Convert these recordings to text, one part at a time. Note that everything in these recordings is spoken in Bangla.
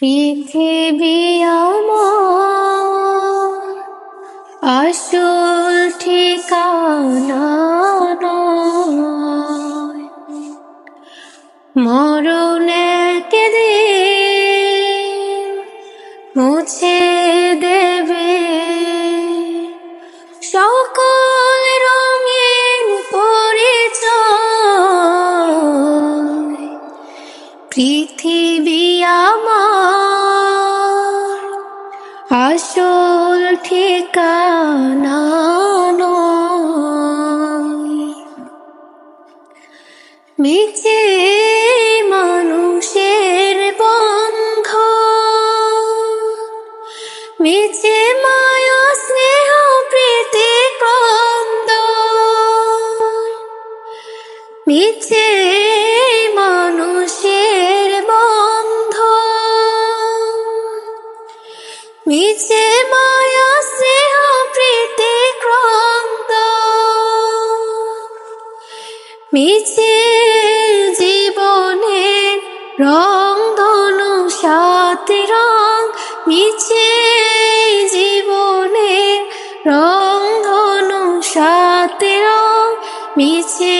পৃথিবী আমার আসল ঠিকানা নয়, মরণ একদিন মুছে দেবে সকল রঙিন পরিচয়। পৃথিবী আমার আসল ঠিকানা নয়, মিছে মানুষের বন্ধ, মিছে মায়া স্নেহ প্রীতি ক্রন্দ, মিছে মানুষের বন্ধ, মিছে মায়া স্নেহ প্রীতি ক্রন্দ, মিছে জীবনের রং ধনু সাত রং, মিছে জীবনের রং ধনু সাত রং, মিছে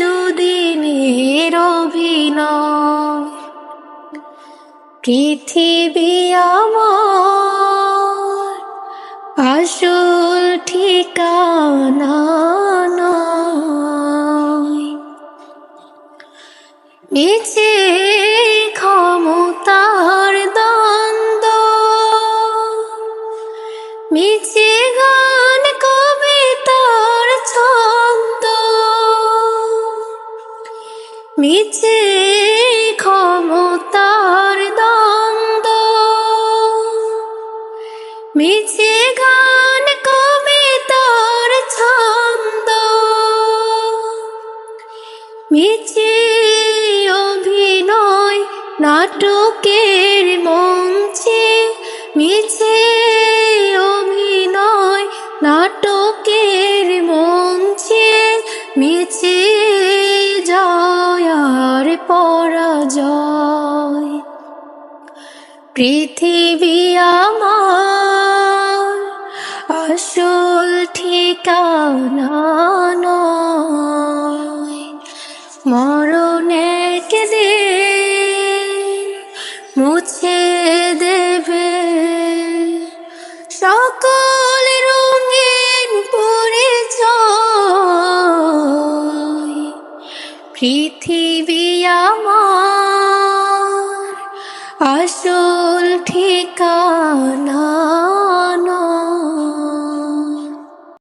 দুদিনের অভিনয়। পৃথিবী আমার আসল ঠিকানা নয়, মিছে ক্ষমতার দ্বন্দ্ব, মিছে গান কবিতার ছন্দ, মিছে ক্ষমতার দ্বন্দ্ব, মিছে গান কবিতার ছন্দ, মিছে অভিনয় নাটকের মঞ্চে, মিছে অভিনয় নাটকের মঞ্চে, মিছে জয় আর পরাজয়। পৃথিবী আমার আসল ঠিকানা নয়, মরণ একদিন মুছে দেবে সকল রঙিন পরিচয়। পৃথিবী আমার আসল ঠিকানা